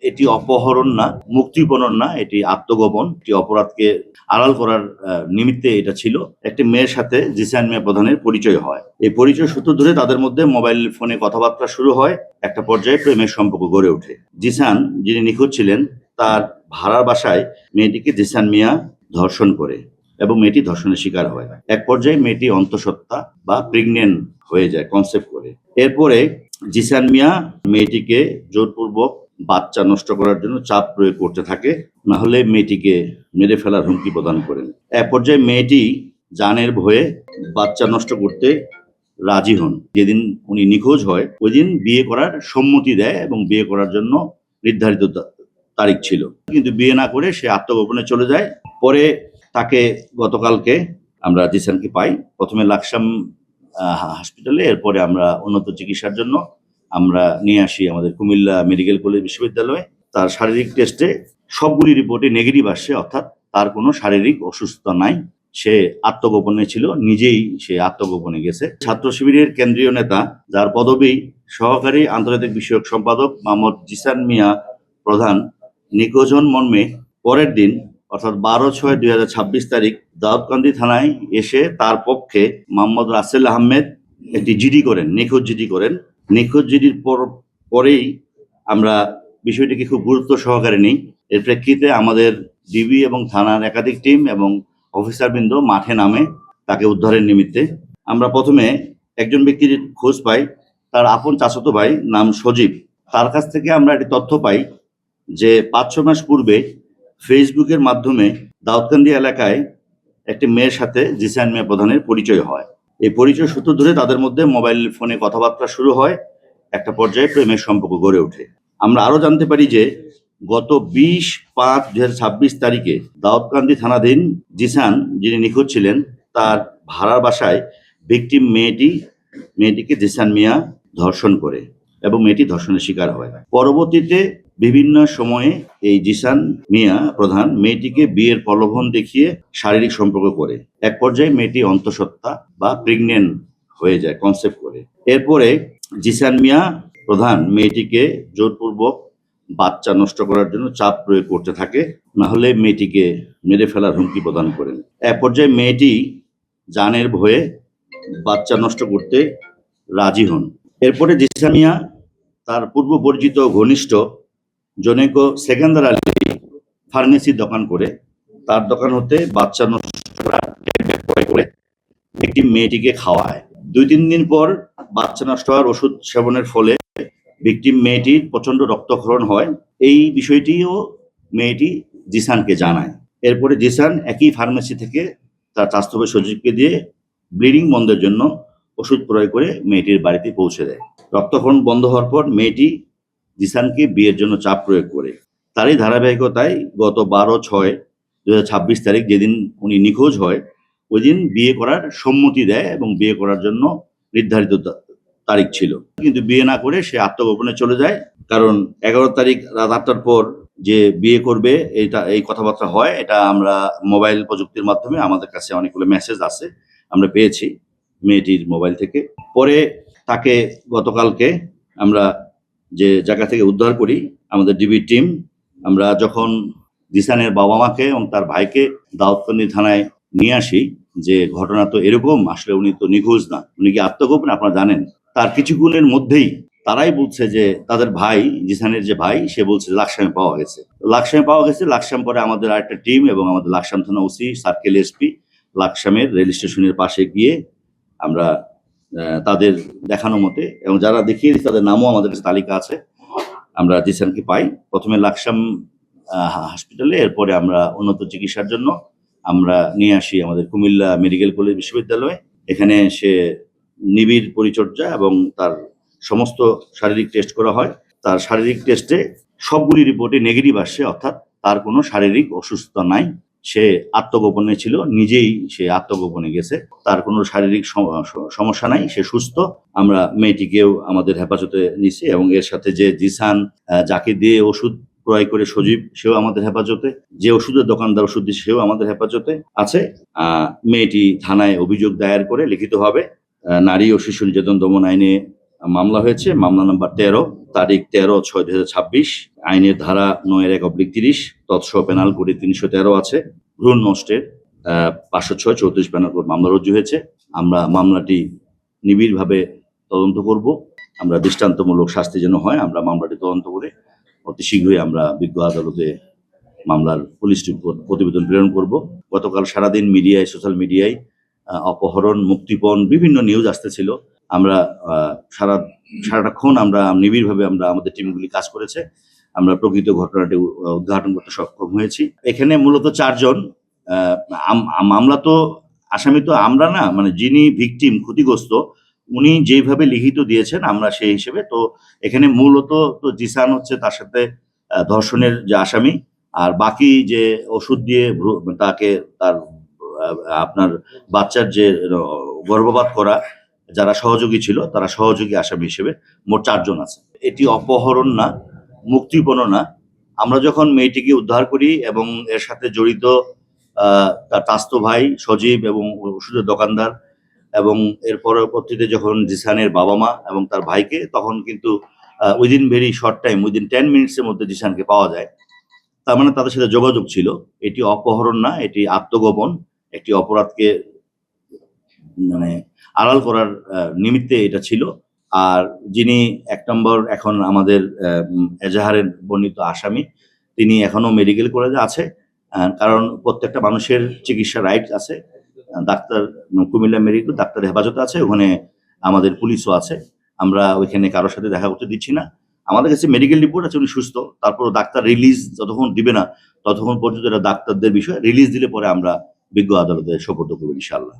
এটি অপহরণ না, মুক্তিপণন না, এটি আত্মগোপন। এটি অপরাধকে আড়াল করার নিমিত্তে এটা ছিল। একটি মেয়ের সাথে জিসান মিয়া প্রধানের পরিচয় হয়। এই পরিচয় সূত্র ধরে তাদের মধ্যে মোবাইল ফোনে কথাবার্তা শুরু হয়। একটা পর্যায়ে প্রেমের সম্পর্ক গড়ে ওঠে। জিসান যিনি নিখোঁজ ছিলেন তার ভাড়ার বাসায় মেয়েটিকে জিসান মিয়া ধর্ষণ করে এবং মেয়েটি ধর্ষণের শিকার হয়। এক পর্যায়ে মেয়েটি অন্তঃসত্ত্বা বা প্রেগনেন্ট হয়ে যায় কনসেপ্ট করে। এরপরে জিসান মিয়া মেয়েটিকে জোরপূর্বক বাচ্চা নষ্ট করার জন্য চাপ প্রয়োগ করতে থাকে, না হলে মেয়েটিকে মেরে ফেলার হুমকি প্রদান করেন। এক পর্যায়ে মেয়েটি জানের ভয়ে বাচ্চা নষ্ট করতে রাজি হন। যেদিন উনি নিখোঁজ হয় ওই দিন বিয়ে করার সম্মতি দেয় এবং বিয়ে করার জন্য নির্ধারিত তারিখ ছিল, কিন্তু বিয়ে না করে সে আত্মগোপনে চলে যায়। পরে তাকে গতকালকে আমরা জিসানকে পাই, প্রথমে লাকসাম হসপিটালে, এরপরে আমরা উন্নত চিকিৎসার জন্য আমরা নিয়ে আসি আমাদের কুমিল্লা মেডিকেল কলেজ বিশ্ববিদ্যালয়ে। তার শারীরিক টেস্টে সবগুলি রিপোর্টে নেগেটিভ আসছে, অর্থাৎ তার কোনো শারীরিক অসুস্থতা নাই। সে আত্মগোপনে ছিল, নিজেই সে আত্মগোপনে গেছে। ছাত্র শিবিরের কেন্দ্রীয় নেতা, যার পদবি সহকারী আন্তর্জাতিক বিষয়ক সম্পাদক মোহাম্মদ জিসান মিয়া প্রধান, নিখোঁজ হন মর্মে পরের দিন অর্থাৎ 12/6/2026 তারিখ দাউদকান্দি থানায় এসে তার পক্ষে মোহাম্মদ রাসেল আহমেদ একটি জিডি করেন, নিখোঁজ জিডি করেন। নিখোঁজ জিডির পরেই আমরা বিষয়টিকে খুব গুরুত্ব সহকারে নিই। এর প্রেক্ষিতে আমাদের ডিবি এবং থানার একাধিক টিম এবং অফিসারবৃন্দ মাঠে নামে তাকে উদ্ধারের নিমিত্তে। আমরা প্রথমে একজন ব্যক্তির খোঁজ পাই, তার আপন চাচাতো ভাই, নাম সজীব। তার কাছ থেকে আমরা একটি তথ্য পাই যে 5-6 মাস পূর্বে ফেসবুকের মাধ্যমে দাউদকান্দি এলাকায় একটি মেয়ের সাথে জিসান মিয়া প্রধানের পরিচয় হয়। এই পরিচয় সূত্র ধরে তাদের মধ্যে মোবাইল ফোনে কথাবার্তা শুরু হয়। একটা পর্যায়ে প্রেমের সম্পর্ক গড়ে ওঠে। আমরা আরো জানতে পারি যে গত 20/5/2026 তারিখে দাউদকান্দি থানাধীন জিসান যিনি নিখোঁজ ছিলেন তার ভাড়ার বাসায় ভিকটিম মেয়েটিকে জিসান মিয়া ধর্ষণ করে এবং মেয়েটি ধর্ষণের শিকার হয়। পরবর্তীতে বিভিন্ন সময়ে এই জিসান মিয়া প্রধান মেয়েটিকে বিয়ের প্রলোভন দেখিয়ে শারীরিক সম্পর্ক করে। এক পর্যায়ে মেয়েটি অন্তঃসত্ত্বা বা প্রেগনেন্ট হয়ে যায় কনসেপ্ট করে। এরপরে জিসান মিয়া প্রধান মেয়েটিকে জোরপূর্বক বাচ্চা নষ্ট করার জন্য চাপ প্রয়োগ করতে থাকে, না হলে মেয়েটিকে মেরে ফেলার হুমকি প্রদান করেন। এক পর্যায়ে মেয়েটি জানের ভয়ে বাচ্চা নষ্ট করতে রাজি হন। এরপরে জিসান মিয়া তার পূর্ব পরিচিত ঘনিষ্ঠ জনৈক সেকেন্দার আলী ফার্মেসির দোকান করে তার দোকান হতে বাচ্চা নষ্ট করে একটি মেয়েটিকে খাওয়ায়। 2-3 দিন পর বাচ্চা নষ্ট হওয়ার ওষুধ সেবনের ফলে ভিকটিম মেয়েটির প্রচন্ড রক্তক্ষরণ হয়। এই বিষয়টিও মেয়েটি জিসানকে জানায়। এরপরে জিসান একই ফার্মেসি থেকে তার চাচাতো ভাই সজীবকে দিয়ে ব্লিডিং বন্ধের জন্য ওষুধ প্রয়োগ করে মেয়েটির বাড়িতে পৌঁছে দেয়। রক্তক্ষরণ বন্ধ হওয়ার পর মেয়েটি জিসানকে বিয়ের জন্য চাপ প্রয়োগ করে। তারই ধারাবাহিকতায় গত 12/6/2026 তারিখ, যেদিন উনি নিখোঁজ হয় ওই দিন বিয়ে করার সম্মতি দেয় এবং বিয়ে করার জন্য নির্ধারিত তারিখ ছিল, কিন্তু বিয়ে না করে সে আত্মগোপনে চলে যায়। কারণ 11 তারিখ রাত 8টার পর যে বিয়ে করবে এই কথাবার্তা হয়, এটা আমরা মোবাইল প্রযুক্তির মাধ্যমে আমাদের কাছে অনেকগুলো মেসেজ আছে, আমরা পেয়েছি মেয়েটির মোবাইল থেকে। পরে তাকে গতকালকে আমরা যে জায়গা থেকে উদ্ধার করি আমাদের ডিবি টিম, আমরা যখন জিসানের বাবা মাকে এবং তার ভাইকে দাউদকান্দি থানায় নিয়ে আসি যে ঘটনা তো এরকম, আসলে উনি তো নিখোঁজ না, উনি কি আত্মগোপন, আপনারা জানেন। তার কিছুক্ষণের মধ্যেই তারাই বলছে যে তাদের ভাই, জিসানের যে ভাই, সে বলছে লাকসামে পাওয়া গেছে। লাকসাম পরে আমাদের আরেকটা টিম এবং আমাদের লাকসাম থানা ওসি, সার্কেল এসপি লাকসামের রেল স্টেশনের পাশে গিয়ে আমরা তাদের দেখানো মতে এবং যারা দেখিয়ে দিচ্ছে তাদের নামও আমাদের কাছে তালিকা আছে, আমরা জিসানকে পাই। প্রথমে লাকসাম হসপিটালে, এরপরে আমরা উন্নত চিকিৎসার জন্য আমরা নিয়ে আসি আমাদের কুমিল্লা মেডিকেল কলেজ বিশ্ববিদ্যালয়ে। এখানে সে নিবিড় পরিচর্যা এবং তার সমস্ত শারীরিক টেস্ট করা হয়। তার শারীরিক টেস্টে সবগুলি রিপোর্টে নেগেটিভ আসছে, অর্থাৎ তার কোনো শারীরিক অসুস্থতা নাই। সে আত্মগোপনে ছিল, নিজেই সে আত্মগোপনে গেছে, তার কোনো শারীরিক সমস্যা নাই, সে সুস্থ। আমরা মেয়েটিকেও আমাদের হেফাজতে নিছি এবং এর সাথে যে জিসান, যাকে দিয়ে ওষুধ ক্রয় করে সজীব, সেও আমাদের হেফাজতে, যে ওষুধের দোকানদার ওষুধ দিয়ে সেও আমাদের হেফাজতে আছে। মেয়েটি থানায় অভিযোগ দায়ের করে লিখিতভাবে নারী ও শিশু নির্যাতন দমন আইনে মামলা হয়েছে, মামলা নাম্বার 13, তারিখ 13/6/2026, আইনের ধারা 9(1)/30, তৎসহ পেনাল কোডে 313 আছে। ভ্রূণ নষ্টের 506 34 পেনাল কোড মামলা রুজু হয়েছে। আমরা মামলাটি নিবিড়ভাবে তদন্ত করব। আমরা দৃষ্টান্তমূলক শাস্তি যেন হয়, আমরা মামলাটি তদন্ত করে অতি শীঘ্রই আমরা বিজ্ঞ আদালতে মামলার পুলিশ রিপোর্ট প্রতিবেদন প্রেরণ করব। গতকাল সারাদিন মিডিয়ায়, সোশ্যাল মিডিয়ায় অপহরণ, মুক্তিপণ বিভিন্ন নিউজ আসতেছিল। আমরা সারাটাক্ষণ আমরা নিবিড়ভাবে আমাদের টিমগুলি কাজ করেছে। আমরা প্রকৃত ঘটনাটি উদ্ঘাটন করতে সক্ষম হয়েছি। এখানে মূলত 4 জন। মামলা তো আসামি তো আমরা না, মানে যিনি ভিকটিম, ক্ষতিগ্রস্ত, উনি যেভাবে লিখিত দিয়েছেন আমরা সেই হিসেবে তো এখানে মূলত তো জিসান হচ্ছে তার সাথে ধর্ষণের যে আসামি, আর বাকি যে ওষুধ দিয়ে তাকে তার আপনার বাচ্চার যে গর্ভপাত করা যারা সহযোগী ছিল তারা সহযোগী আসামি হিসেবে মোট 4 জন আছে। এটি অপহরণ না, মুক্তিপণ না। আমরা যখন মেয়েটিকে উদ্ধার করি এবং এর সাথে জড়িত তার চাচাতো ভাই সজীব এবং ওষুধের দোকানদার এবং এর পরবর্তীতে যখন জিসানের বাবা মা এবং তার ভাইকে, তখন কিন্তু within very short time, within 10 মিনিটসের মধ্যে জিসানকে পাওয়া যায়। তার মানে তাদের সাথে যোগাযোগ ছিল। এটি অপহরণ না, এটি আত্মগোপন। একটি অপরাধকে মানে আড়াল করার নিমিত্তে এটা ছিল। আর যিনি 1 নম্বর এখন আমাদের এজাহারের বর্ণিত আসামি, তিনি এখনো মেডিকেল কলেজে আছে। কারণ প্রত্যেকটা মানুষের চিকিৎসা রাইট আছে। ডাক্তার কুমিল্লা মেডিকেল ডাক্তার হেফাজতে আছে, ওখানে আমাদের পুলিশও আছে। আমরা ওইখানে কারোর সাথে দেখা করতে দিচ্ছি না। আমাদের কাছে মেডিকেল রিপোর্ট আছে উনি সুস্থ। তারপরও ডাক্তার রিলিজ যতক্ষণ দিবে না ততক্ষণ পর্যন্ত এটা ডাক্তারদের বিষয়। রিলিজ দিলে পরে আমরা বিজ্ঞ আদালতে সোপর্দ করব ইনশাআল্লাহ।